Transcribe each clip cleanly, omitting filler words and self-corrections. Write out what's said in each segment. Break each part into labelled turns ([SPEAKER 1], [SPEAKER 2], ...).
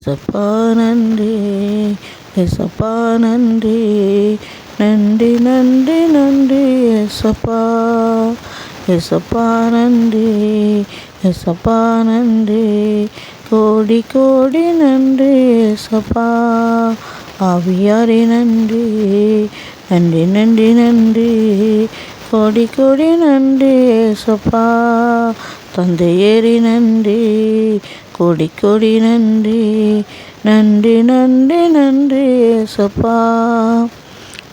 [SPEAKER 1] ஏசப்பா நன்றி, ஏசப்பா நன்றி, நன்றி நன்றி நன்றி ஏசப்பா, ஏசப்பா நன்றி, ஏசப்பா நன்றி, கோடி கோடி நன்றி ஏசப்பா, ஆவியாரே நன்றி, நன்றி நன்றி நன்றி, கோடி கோடி நன்றி ஏசப்பா, தந்தையேறி நன்றி, கோடி கோடி நன்றி, நன்றி நன்றி நன்றி ஏசப்பா,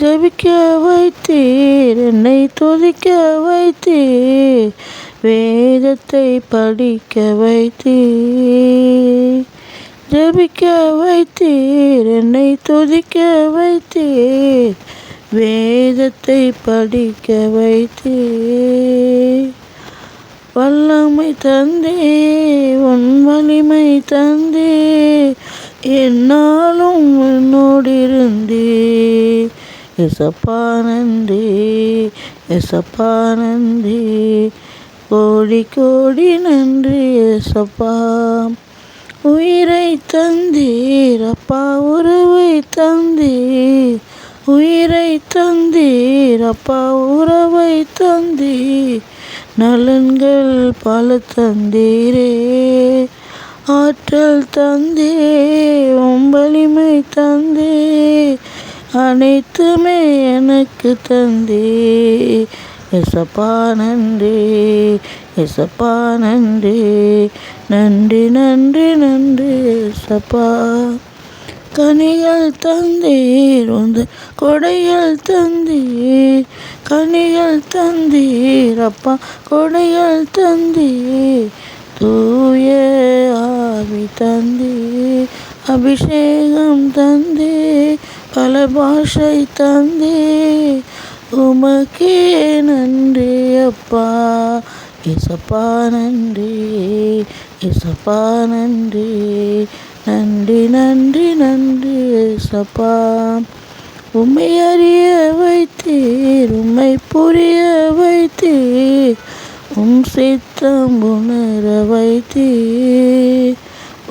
[SPEAKER 1] ஜெபிக்க வைத்தீர், என்னை துதிக்க வைத்தீர், வேதத்தை படிக்க வைத்தீர், ஜெபிக்க வைத்தீர், என்னை துதிக்க வைத்தீர், வேதத்தை படிக்க வைத்தீர், வல்லமை தந்தே, உன் வலிமை தந்தே, என்னாலும் என்னோடிருந்தே, ஏசப்பா நன்றி, ஏசப்பா நன்றி, கோடி கோடி நன்றி ஏசப்பா, உயிரை தந்தீர் அப்பா, உறவை தந்தீர், உயிரை தந்தீர் அப்பா, உறவை தந்தீர், நலன்கள் பல தந்தீரே, ஆற்றல் தந்தே, வலிமை தந்தே, அனைத்துமே எனக்கு தந்தே, ஏசப்பா நன்றி, ஏசப்பா நன்றி, நன்றி நன்றி நன்றி ஏசப்பா, கனிகள் தந்தீர், உந்த கொடைகள் தந்தீர், கனிகள் தந்தீர் அப்பா, கொடைகள் தந்தீர், தூய ஆவி தந்தீர், அபிஷேகம் தந்தீர், பல பாஷை தந்தீர், உமக்கே நன்றி அப்பா, ஏசப்பா நன்றி, ஏசப்பா நன்றி, நன்றி நன்றி நன்றி ஏசப்பா, உம்மை அறிய வைத்தீர், உம்மை புரிய வைத்தீர், உம் சித்தம் உணர வைத்தீர்,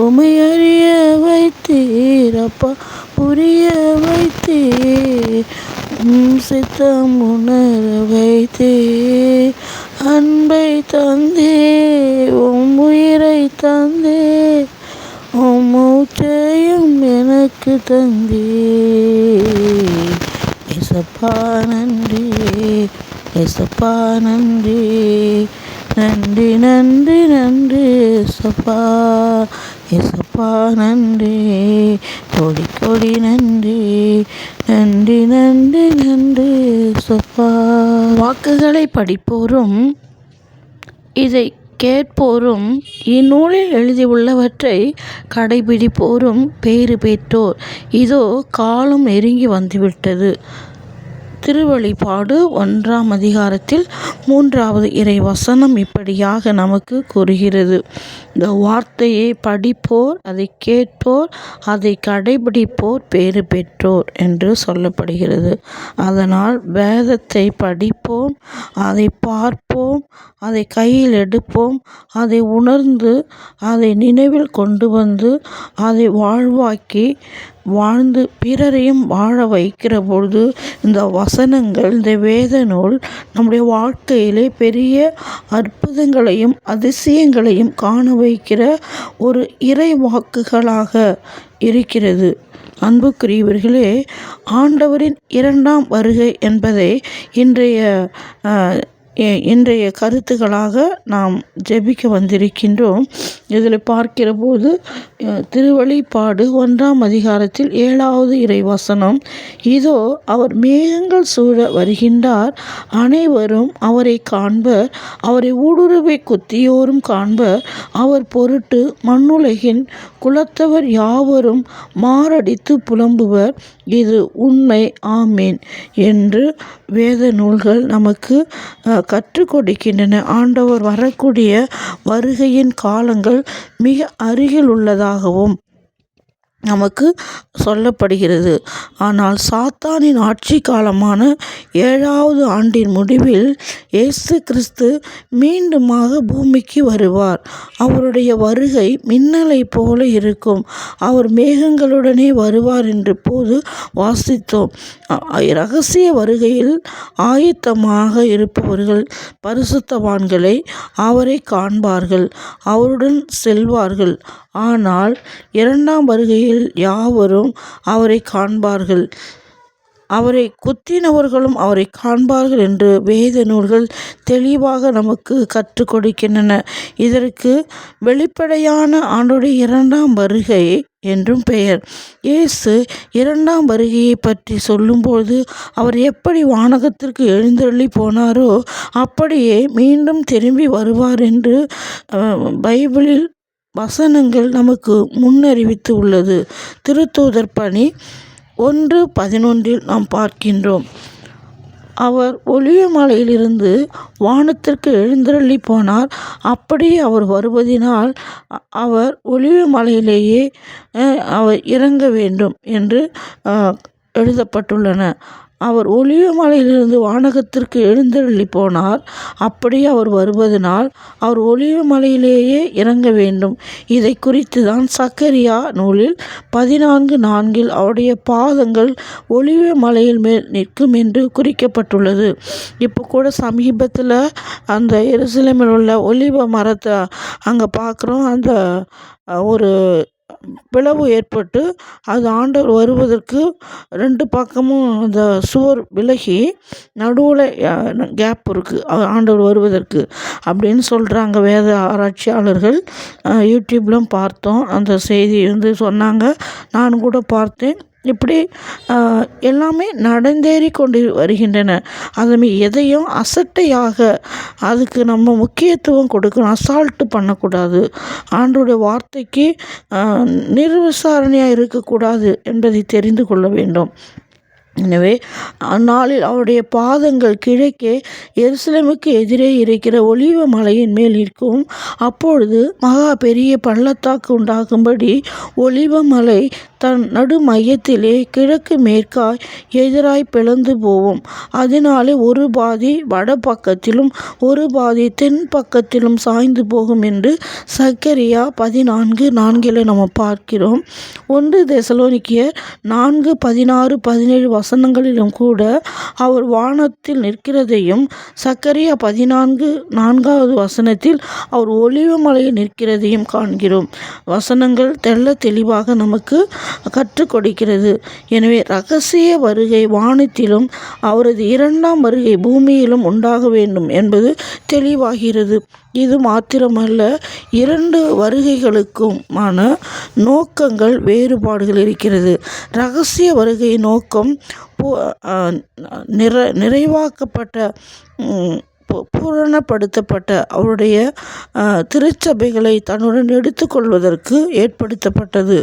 [SPEAKER 1] உம்மை அறிய வைத்தீர் அப்பா, புரிய வைத்தீர், உம் சித்தம் உணர வைத்தீர், அன்பை தந்தே, உம் உயிரை தந்தே, உம் மூச்சையும் எனக்கு தந்தே, ஏசப்பா நன்றி, ஏசப்பா நன்றி, நன்றி நன்றி நன்றி ஏசப்பா, ஏசப்பா நன்றி, கோடி கோடி நன்றி, நன்றி நன்றி நன்றி ஏசப்பா, வாக்குகளை படிப்போரும் இதை கேட்போரும் இந்நூலில் எழுதியுள்ளவற்றை கடைபிடிப்போரும் பேறு பெற்றோர், இதோ காலம் நெருங்கி வந்துவிட்டது. திருவெளிப்பாடு 1ஆம் அதிகாரத்தில் 3வது இறை வசனம் இப்படியாக நமக்கு கூறுகிறது, இந்த வார்த்தையை படிப்போர், அதை கேட்போர், அதை கடைபிடிப்போர் பேறு பெற்றோர் என்று சொல்லப்படுகிறது. அதனால் வேதத்தை படிப்போம், அதை பார்ப்போம், அதை கையில் எடுப்போம், அதை உணர்ந்து, அதை நினைவில் கொண்டு வந்து, அதை வாழ்வாக்கி வாழ்ந்து பிறரையும் வாழ வைக்கிற பொழுது இந்த வசனங்கள், இந்த வேத நூல் நம்முடைய வாழ்க்கையிலே பெரிய அற்புதங்களையும் அதிசயங்களையும் காண வைக்கிற ஒரு இறை வாக்குகளாக இருக்கிறது. அன்புக்குரியவர்களே, ஆண்டவரின் 2ஆம் வருகை என்பதை இன்றைய கருத்துக்களாக நாம் ஜெபிக்க வந்திருக்கின்றோம். இதில் பார்க்கிற போது திருவெளிப்பாடு 1ஆம் அதிகாரத்தில் 7வது இறை வசனம், இதோ அவர் மேகங்கள் சூழ வருகின்றார், அனைவரும் அவரை காண்பர், அவரை ஊடுருவை குத்தியோரும் காண்பர், அவர் பொருட்டு மண்ணுலகின் குலத்தவர் யாவரும் மாரடித்து புலம்புவர், இது உண்மை, ஆமேன் என்று வேத நூல்கள் நமக்கு கற்றுக் கொடுக்கின்றன. ஆண்டவர் வரக்கூடிய வருகையின் காலங்கள் மிக அருகில் உள்ளதாகவும் நமக்கு சொல்லப்படுகிறது. ஆனால் சாத்தானின் ஆட்சி காலமான 7வது ஆண்டின் முடிவில் இயேசு கிறிஸ்து மீண்டுமாக பூமிக்கு வருவார். அவருடைய வருகை மின்னலைப் போல இருக்கும். அவர் மேகங்களுடனே வருவார் என்று போது வாசித்தோம். இரகசிய வருகையில் ஆயத்தமாக இருப்பவர்கள் பரிசுத்தவான்களை அவரை காண்பார்கள், அவருடன் செல்வார்கள். ஆனால் 2ஆம் வருகையில் யாவரும் அவரை காண்பார்கள், அவரை குத்தினவர்களும் அவரை காண்பார்கள் என்று வேத நூல்கள் தெளிவாக நமக்கு கற்றுக் கொடுக்கின்றன. இதற்கு வெளிப்படையான ஆண்டுடைய 2ஆம் வருகை என்றும் பெயர். இயேசு 2ஆம் வருகையை பற்றி சொல்லும்போது அவர் எப்படி வானகத்திற்கு எழுந்தருளி போனாரோ அப்படியே மீண்டும் திரும்பி வருவார் என்று பைபிளில் வசனங்கள் நமக்கு முன்னறிவித்து உள்ளது. திருத்தூதர் பணி 1:11 நாம் பார்க்கின்றோம். அவர் ஒலிவ மலையிலிருந்து வானத்திற்கு எழுந்தருளி போனார். அப்படியே அவர் வருவதினால் அவர் ஒலிவ மலையிலேயே அவர் இறங்க வேண்டும் என்று எழுதப்பட்டுள்ளன. அவர் ஒலிவ மலையிலிருந்து வானகத்திற்கு எழுந்தருளி போனார். அப்படியே அவர் வருவதனால் அவர் ஒலிவ மலையிலேயே இறங்க வேண்டும். இதை குறித்து தான் சக்கரியா நூலில் 14:4 அவருடைய பாதங்கள் ஒலிவ மலையில் மேல் நிற்கும் என்று குறிக்கப்பட்டுள்ளது. இப்போ கூட சமீபத்தில் அந்த எருசலேமில் உள்ள ஒலிவ மரத்தை அங்கே பார்க்குறோம். அந்த ஒரு பிளவு ஏற்பட்டு அது ஆண்டவர் வருவதற்கு 2 பக்கமும் அந்த சுவர் விலகி நடுவில் கேப் இருக்குது ஆண்டவர் வருவதற்கு அப்படின்னு சொல்கிறாங்க வேத ஆராய்ச்சியாளர்கள். யூடியூப்லாம் பார்த்தோம், அந்த செய்தி சொன்னாங்க, நானும் கூட பார்த்தேன். இப்படி எல்லாமே நடந்தேறி கொண்டு வருகின்றன. அதுமே எதையும் அசட்டையாக அதுக்கு நம்ம முக்கியத்துவம் கொடுக்கணும், அசால்ட்டு பண்ணக்கூடாது. ஆண்டவருடைய வார்த்தைக்கு நிர்விசாரணையாக இருக்கக்கூடாது என்பதை தெரிந்து கொள்ள வேண்டும். எனவே அந்நாளில் அவருடைய பாதங்கள் கிழக்கே எருசலேமுக்கு எதிரே இருக்கிற ஒலிவ மலையின் மேல் நிற்கும். அப்பொழுது மகா பெரிய பள்ளத்தாக்கு உண்டாகும்படி ஒலிவ மலை தன் நடு மையத்திலே கிழக்கு மேற்காய் எதிராய் பிளந்து போகும். அதனாலே ஒரு பாதி வட பக்கத்திலும் ஒரு பாதி தென் பக்கத்திலும் சாய்ந்து போகும் என்று சக்கரியா 14:4 நம்ம பார்க்கிறோம். 1 தெசலோனிக்கேயர் 4:16-17 வசனங்களிலும் கூட அவர் வானத்தில் நிற்கிறதையும், சக்கரியா 14:4 வசனத்தில் அவர் ஒலிவ மலையில் நிற்கிறதையும் காண்கிறோம். வசனங்கள் தெள்ள தெளிவாக நமக்கு கற்றுக் கொடுக்கிறது. எனவே இரகசிய வருகை வானத்திலும் அவரது 2ஆம் வருகை பூமியிலும் உண்டாக வேண்டும் என்பது தெளிவாகிறது. இது மாத்திரமல்ல, 2 வருகைகளுக்குமான நோக்கங்கள் வேறுபாடுகள் இருக்கிறது. இரகசிய வருகை நோக்கம் நிறைவாக்கப்பட்ட பூரணப்படுத்தப்பட்ட அவருடைய திருச்சபைகளை தன்னுடன் எடுத்துக்கொள்வதற்கு ஏற்படுத்தப்பட்டது.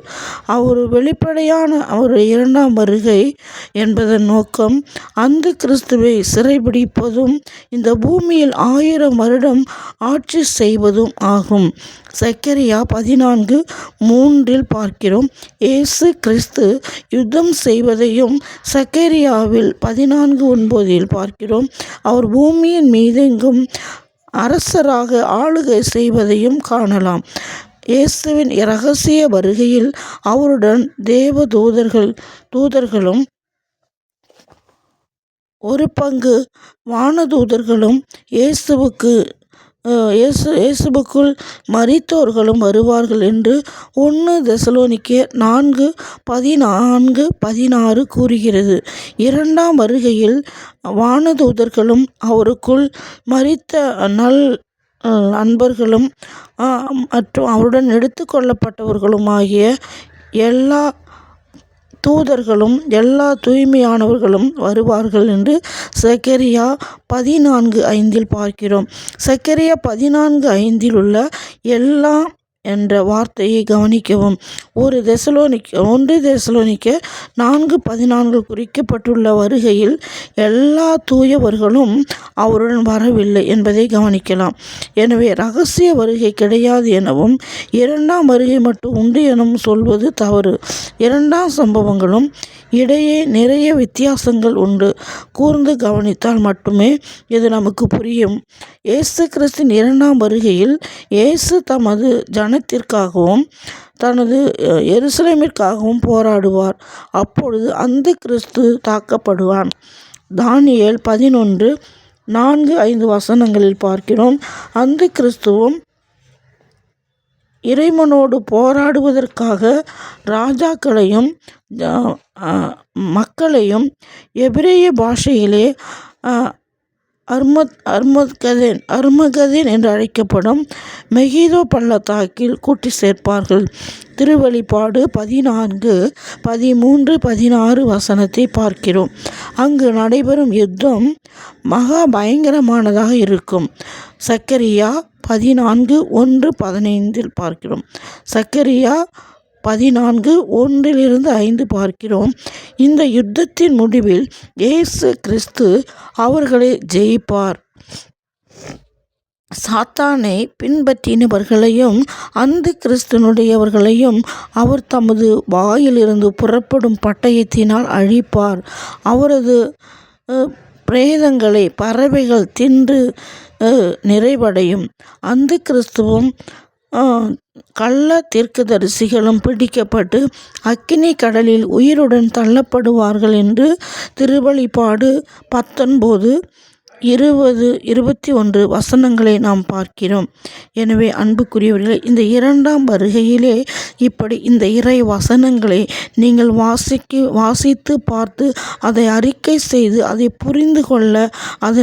[SPEAKER 1] அவர் வெளிப்படையான அவருடைய 2ஆம் வருகை என்பதன் நோக்கம் அந்த கிறிஸ்துவை சிறைபிடிப்பதும் இந்த பூமியில் 1000 வருடம் ஆட்சி செய்வதும் ஆகும். சக்கரியா 14:3 பார்க்கிறோம். இயேசு கிறிஸ்து யுத்தம் செய்வதையும் சக்கரியாவில் 14:9 பார்க்கிறோம். அவர் பூமியின் மீதெங்கும் அரசராக ஆளுகை செய்வதையும் காணலாம். இயேசுவின் இரகசிய வருகையில் அவருடன் தேவ தூதர்களும் ஒரு பங்கு வானதூதர்களும் இயேசுவுக்குள் மரித்தோர்களும் வருவார்கள் என்று 1 தெசலோனிக்கேயர் 4:14-16 கூறுகிறது. 2ஆம் வருகையில் வானதூதர்களும் அவருக்குள் மரித்த அன்பர்களும் மற்றும் அவருடன் எடுத்துக்கொள்ளப்பட்டவர்களுமாகிய எல்லா தூதர்களும் எல்லா தூய்மையானவர்களும் வருவார்கள் என்று சக்கரியா 14:5 பார்க்கிறோம். சக்கரியா 14:5 உள்ள எல்லா என்ற வார்த்தையை கவனிக்கவும். 1 தெசலோனிக்க 4:14 குறிக்கப்பட்டுள்ள வருகையில் எல்லா தூயவர்களும் அவருடன் வரவில்லை என்பதை கவனிக்கலாம். எனவே இரகசிய வருகை கிடையாது எனவும் 2ஆம் வருகை மட்டும் உண்டு எனவும் சொல்வது தவறு. 2 சம்பவங்களும் இடையே நிறைய வித்தியாசங்கள் உண்டு. கூர்ந்து கவனித்தால் மட்டுமே இது நமக்கு புரியும். இயேசு கிறிஸ்தின் 2ஆம் வருகையில் இயேசு தமது ஜனத்திற்காகவும் தனது எருசலேமிற்காகவும் போராடுவார். அப்பொழுது அந்தி கிறிஸ்து தாக்கப்படுவான். தானியேல் 11:4-5 வசனங்களில் பார்க்கிறோம். அந்தி கிறிஸ்துவும் இறைவனோடு போராடுவதற்காக ராஜாக்களையும் மக்களையும் எபிரேய பாஷையிலே அர்மகதேன் என்று அழைக்கப்படும் மெகிதோ பள்ளத்தாக்கில் கூட்டி சேர்ப்பார்கள். திருவெளிப்பாடு 14:13-16 வசனத்தை பார்க்கிறோம். அங்கு நடைபெறும் யுத்தம் மகா பயங்கரமானதாக இருக்கும். சக்கரியா 14:1-15 பார்க்கிறோம். சக்கரியா 14:1-5 பார்க்கிறோம். இந்த யுத்தத்தின் முடிவில் இயேசு கிறிஸ்து அவர்களை ஜெயிப்பார். சாத்தானை பின்பற்றினவர்களையும் அந்தி கிறிஸ்துனுடையவர்களையும் அவர் தமது வாயிலிருந்து புறப்படும் பட்டயத்தினால் அழிப்பார். அவரது பிரேதங்களை பறவைகள் தின்று நிறைவடையும். அந்தி கிறிஸ்துவும் கள்ள தீர்க்கதரிசிகளும் பிடிக்கப்பட்டு அக்கினி கடலில் உயிருடன் தள்ளப்படுவார்கள் என்று திருவெளிப்பாடு 19:20-21 வசனங்களை நாம் பார்க்கிறோம். எனவே அன்புக்குரியவர்களே, இந்த 2ஆம் வருகையிலே இப்படி இந்த இறை வசனங்களை நீங்கள் வாசித்து பார்த்து அதை அறிக்கை செய்து அதை புரிந்து கொள்ள அது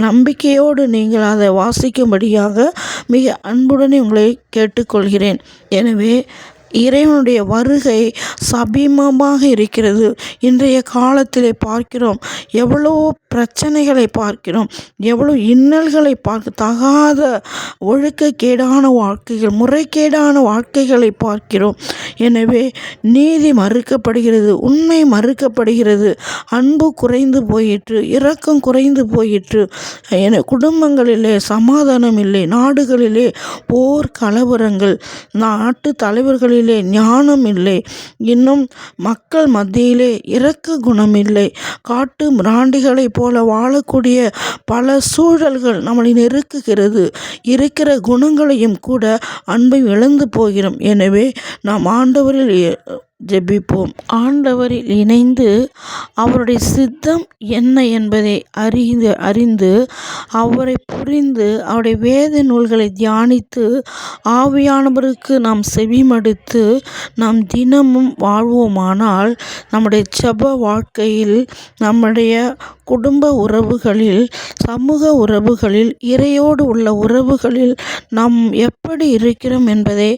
[SPEAKER 1] நம்பிக்கையோடு நீங்கள் அதை வாசிக்கும்படியாக மிக அன்புடனே உங்களை கேட்டுக்கொள்கிறேன். எனவே இறைவனுடைய வருகை சமீபமாக இருக்கிறது. இன்றைய காலத்திலே பார்க்கிறோம், எவ்வளோ பிரச்சனைகளை பார்க்கிறோம், எவ்வளோ இன்னல்களை தகாத ஒழுக்கக்கேடான வாழ்க்கைகள், முறைகேடான வாழ்க்கைகளை பார்க்கிறோம். எனவே நீதி மறுக்கப்படுகிறது, உண்மை மறுக்கப்படுகிறது, அன்பு குறைந்து போயிற்று, இரக்கம் குறைந்து போயிற்று. குடும்பங்களிலே சமாதானம் இல்லை, நாடுகளிலே போர் கலவரங்கள், நாட்டு தலைவர்களில் ஞானம் இல்லை, இன்னும் மக்கள் மத்தியிலே இரக்க குணம் இல்லை. காட்டு மிராண்டிகளைப் போல வாழக்கூடிய பல சூழல்கள் நம்மளை நெருக்குகிறது. இருக்கிற குணங்களையும் கூட அன்பை இழந்து போகிறோம். எனவே நாம் ஆண்டவரில் ஜெபிப்போம். ஆண்டவரில் இணைந்து அவருடைய சித்தம் என்ன என்பதை அறிந்து அவரை புரிந்து அவருடைய வேத நூல்களை தியானித்து ஆவியானவருக்கு நாம் செவிமடுத்து நாம் தினமும் வாழ்வோமானால் நம்முடைய ஜெப வாழ்க்கையில், நம்முடைய குடும்ப உறவுகளில், சமூக உறவுகளில், இறையோடு உள்ள உறவுகளில் நாம் எப்படி இருக்கிறோம் என்பதை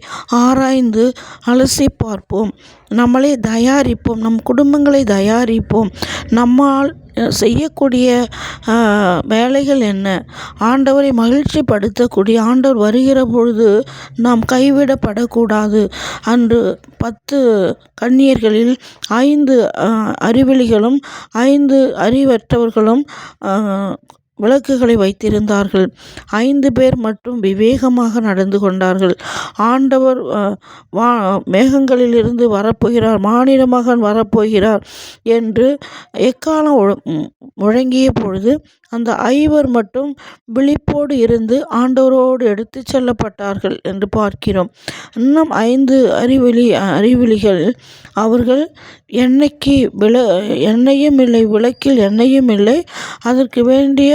[SPEAKER 1] ஆராய்ந்து அலசி பார்ப்போம். நம்மளை தயாரிப்போம், நம் குடும்பங்களை தயாரிப்போம். நம்மால் செய்யக்கூடிய வேலைகள் என்ன? ஆண்டவரை மகிழ்ச்சிப்படுத்தக்கூடிய, ஆண்டவர் வருகிற பொழுது நாம் கைவிடப்படக்கூடாது. அன்று 10 கன்னியர்களில் 5 அறிவெளிகளும் 5 அறிவற்றவர்களும் விளக்குகளை வைத்திருந்தார்கள். 5 பேர் மட்டும் விவேகமாக நடந்து கொண்டார்கள். ஆண்டவர் மேகங்களிலிருந்து வரப்போகிறார், மானிட மகன் வரப்போகிறார் என்று எக்காலம் முழங்கிய பொழுது அந்த 5 மட்டும் விழிப்போடு இருந்து ஆண்டவரோடு எடுத்து செல்லப்பட்டார்கள் என்று பார்க்கிறோம். இன்னும் 5 அறிவிலிகள் அவர்கள் எண்ணெயும் இல்லை, விளக்கில் எண்ணெயும் இல்லை, அதற்கு வேண்டிய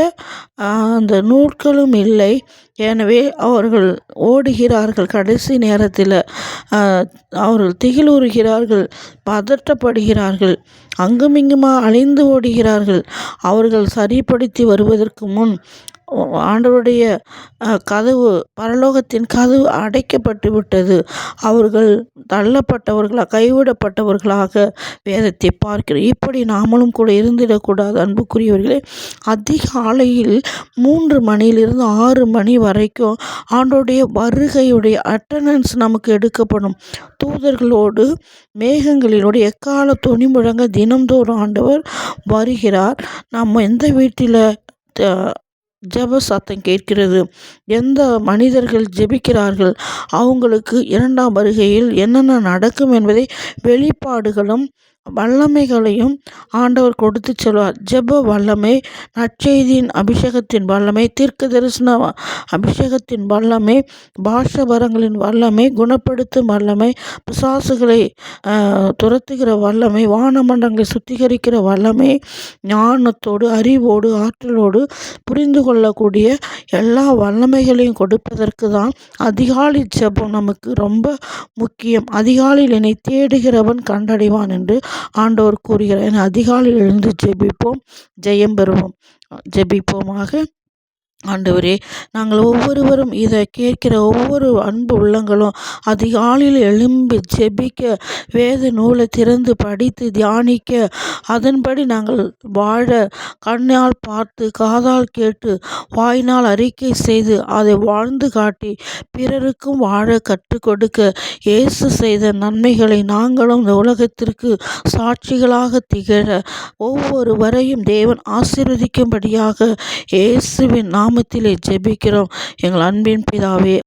[SPEAKER 1] அந்த நூல்களும் இல்லை. எனவே அவர்கள் ஓடுகிறார்கள். கடைசி நேரத்தில் அவர்கள் திகிலுறுகிறார்கள், பதற்றப்படுகிறார்கள், அங்குமிங்குமா அலைந்து ஓடுகிறார்கள். அவர்கள் சரிப்படுத்தி வருவதற்கு முன் ஆண்டவருடைய கதவு, பரலோகத்தின் கதவு அடைக்கப்பட்டு விட்டது. அவர்கள் தள்ளப்பட்டவர்களாக, கைவிடப்பட்டவர்களாக வேதத்தை பார்க்கிறோம். இப்படி நாமளும் கூட இருந்திடக்கூடாது அன்புக்குரியவர்களே. அதிகாலையில் 3 மணியிலிருந்து 6 மணி வரைக்கும் ஆண்டவருடைய வருகையுடைய அட்டண்டன்ஸ் நமக்கு எடுக்கப்படும். தூதர்களோடு மேகங்களிலோடு எக்கால தொனி முழங்க தினம்தோறும் ஆண்டவர் வருகிறார். நம்ம எந்த வீட்டில் ஜெப சத்தம் கேட்கிறது, எந்த மனிதர்கள் ஜெபிக்கிறார்கள், அவங்களுக்கு 2ஆம் வருகையில் என்னென்ன நடக்கும் என்பதை வெளிப்பாடுகளும் வல்லமைகளையும் ஆண்டவர் கொடுத்து சொல்வார். ஜெப வல்லமை, நற்செய்தியின் அபிஷேகத்தின் வல்லமை, தீர்க்க தரிசன அபிஷேகத்தின் வல்லமை, பாஷ வரங்களின் வல்லமை, குணப்படுத்தும் வல்லமை, பிசாசுகளை துரத்துகிற வல்லமை, வானமண்டங்களை சுத்திகரிக்கிற வல்லமை, ஞானத்தோடு, அறிவோடு, ஆற்றலோடு புரிந்து கொள்ளக்கூடிய எல்லா வல்லமைகளையும் கொடுப்பதற்கு தான் அதிகாலை ஜெபம் நமக்கு ரொம்ப முக்கியம். அதிகாலையில் என்னை தேடுகிறவன் கண்டடைவான் என்று ஆண்டவர் கூறுகிறார். என அதிகாலையில் எழுந்து ஜெபிப்போம், ஜெயம் பெறுவோம். ஜெபிப்போமாக. ஆண்டவரே, நாங்கள் ஒவ்வொருவரும் இதை கேட்கிற ஒவ்வொரு அன்பு உள்ளங்களும் அதிகாலையில் எழும்பி ஜெபிக்க, வேத நூலை திறந்து படித்து தியானிக்க, அதன்படி நாங்கள் வாழ, கண்ணால் பார்த்து, காதால் கேட்டு, வாயினால் அறிக்கை செய்து, அதை வாழ்ந்து காட்டி பிறருக்கும் வாழ கற்றுக் கொடுக்க, இயேசு செய்த நன்மைகளை நாங்களும் இந்த உலகத்திற்கு சாட்சிகளாக திகழ ஒவ்வொருவரையும் தேவன் ஆசீர்வதிக்கும்படியாக இயேசுவின் நாமத்திலே ஜெபிக்கிறோம் எங்கள் அன்பின் பிதாவே.